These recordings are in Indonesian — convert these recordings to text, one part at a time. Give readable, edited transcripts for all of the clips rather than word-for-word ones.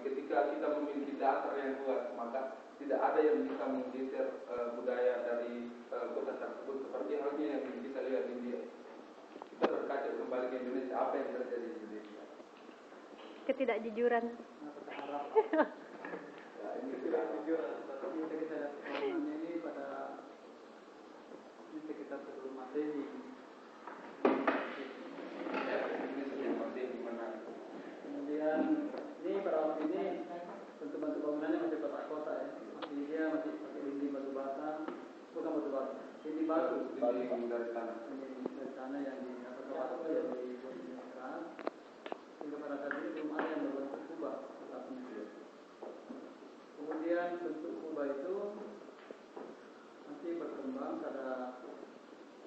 ketika kita memiliki dasar yang kuat, maka tidak ada yang bisa menggeser budaya dari kota tersebut, seperti halnya yang kita lihat di India. Kita berkaca kembali ke Indonesia, apa yang terjadi di Indonesia? Ketidakjujuran. Ya, ini ketidakjujuran. Tapi kita lihat pengalamannya ini pada sekitar sebelum Masehi. Kemudian ini pada waktu ini bentuk-bentuk bangunannya masih kotak-kotak ya. Dia masih pakai dinding batu bata, bukan batu bata, dinding batu dari tanah. Dari tanah yang di atas batu yang dibuat dengan keras. Hingga pada saat ini belum ada yang berbentuk kubah tetapnya. Kemudian bentuk kubah itu nanti berkembang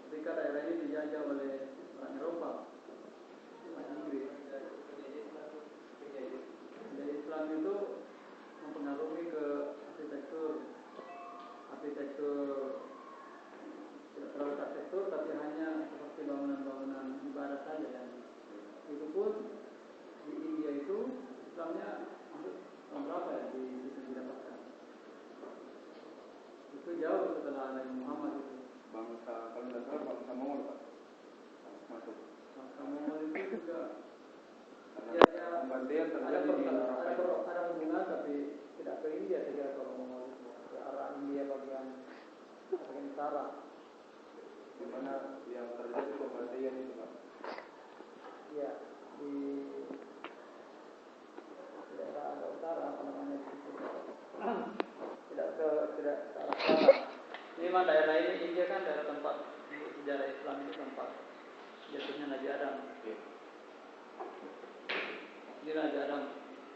ketika daerah ini dijajah oleh orang Eropa, orang Inggris. Jadi Islam itu mempengaruhi ke arsitektur tidak terlalu arsitektur, tapi hanya seperti bangunan-bangunan ibadah saja. Dan itu pun di India itu Islamnya masuk tahun berapa ya bisa didapatkan? Itu jauh setelah Nabi Muhammad itu. Bangsa kalau tidak salah bangsa Mongol Pak masuk. Bangsa Mongol itu juga ada hubungan, tapi tidak ke India saya kira kalau Mongol itu ke arah India bagian utara. Di mana yang terjadi pembantaian itu Pak? Ya, di daerah agak utara, apa namanya itu? tidak ke arah selatan. Ini memang daerah ini India kan daerah tempat di sejarah Islam itu tempat jatuhnya Nabi Adam. Ini Nabi Adam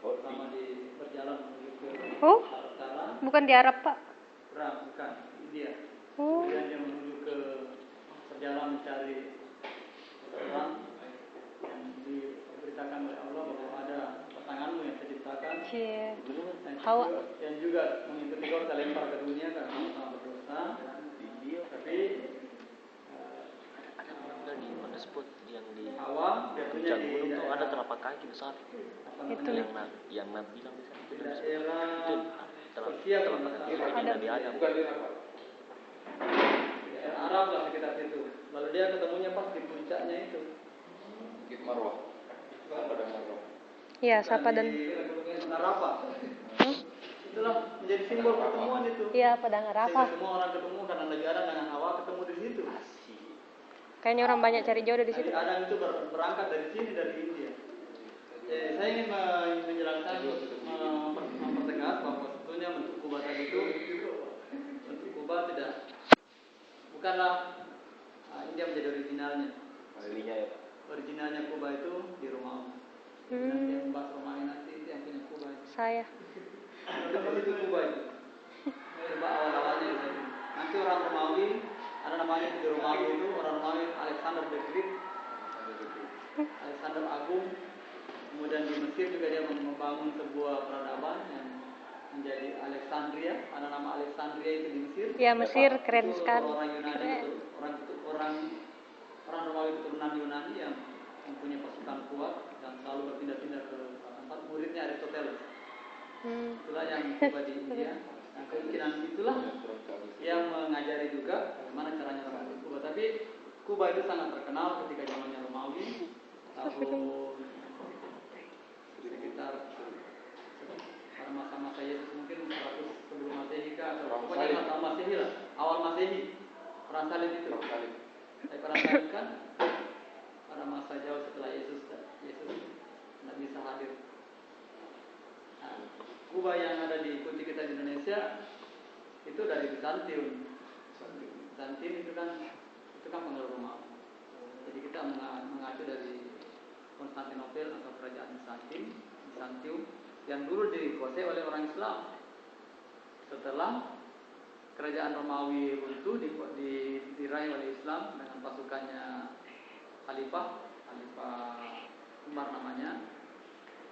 selama di berjalan menuju ke arah utara. Bukan di Arab Pak? Bukan, India. Kemudian dia menuju ke berjalan mencari orang yang diberitakan oleh Allah bahwa ada pasanganmu yang saya ciptakan. Yang juga mengikuti kau terlempar ke dunia karena sama berdosa. Tapi ada di mana spot yang di Hawa jatuhnya di gunung tuh ada telapak kaki besar. Itu yang Nabi bilang di daerah telapak kaki Nabi Adam. Daerah Arab lah sekitar situ. Lalu dia ketemunya pas di puncaknya itu. Bukit Marwah. Padang Marwah. Iya, Safa dan Arafah. Itulah menjadi simbol pertemuan itu. Iya, Padang Arafah. Semua orang ketemu karena Nabi Adam dengan Hawa ketemu di situ. Kayaknya orang banyak cari jodoh di situ. Nabi Adam itu berangkat dari sini, dari India. Saya ingin menjelaskan, mempertegas bahwa sebetulnya bentuk kubah tadi itu bentuk kubah bukanlah India menjadi originalnya. Aslinya ya Pak. Originalnya kubah itu di Romawi. Nanti yang bahas Romawi nanti itu yang punya kubah itu. Saya. Itu kubah itu. Coba awal-awalnya itu. Nanti orang Romawi, ada namanya di Romawi itu orang Romawi Alexander the Great, Alexander Agung. Kemudian di Mesir juga dia membangun sebuah peradaban yang menjadi Alexandria. Ada nama Alexandria itu di Mesir. Ya, Mesir keren sekali. Orang Yunani itu, orang Romawi keturunan Yunani yang mempunyai pasukan kuat dan selalu berpindah-pindah ke tempat muridnya Aristoteles. Itulah yang tiba di India. Nah, kemungkinan itulah yang mengajari juga bagaimana caranya membangun Kuba. Tapi Kuba itu sangat terkenal ketika zamannya Romawi, tahun sekitar pada masa-masa Yesus mungkin 100 sebelum Masehi atau pokoknya masa Masehi lah, awal Masehi. Perang salib itu. Tapi perang salib kan pada masa jauh setelah Yesus tidak bisa hadir. Nah, Kuba yang ada di kunci kita di Indonesia itu dari Bizantium. Bizantium itu kan pengaruh Romawi. Jadi kita mengacu dari Konstantinopel atau kerajaan Bizantium yang dulu dikuasai oleh orang Islam. Setelah kerajaan Romawi runtuh diraih oleh Islam dengan pasukannya Khalifah Umar namanya.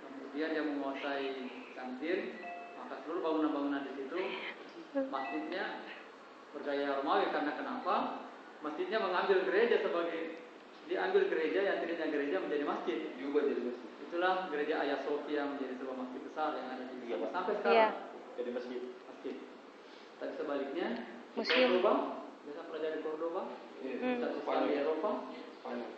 Kemudian dia menguasai Bizantium, maka seluruh bangunan-bangunan di situ masjidnya bergaya Romawi karena kenapa? Masjidnya diambil gereja yang tadinya gereja menjadi masjid. Itulah gereja Hagia Sophia menjadi sebuah masjid besar besar yang ada di Iya, Pak. sampai sekarang. Iya. Jadi masjid. Masjid. Tapi sebaliknya di Museum. Cordoba, biasa pelajar di Cordoba, Iya, Hmm. pusat Islam di Eropa, Spanyol.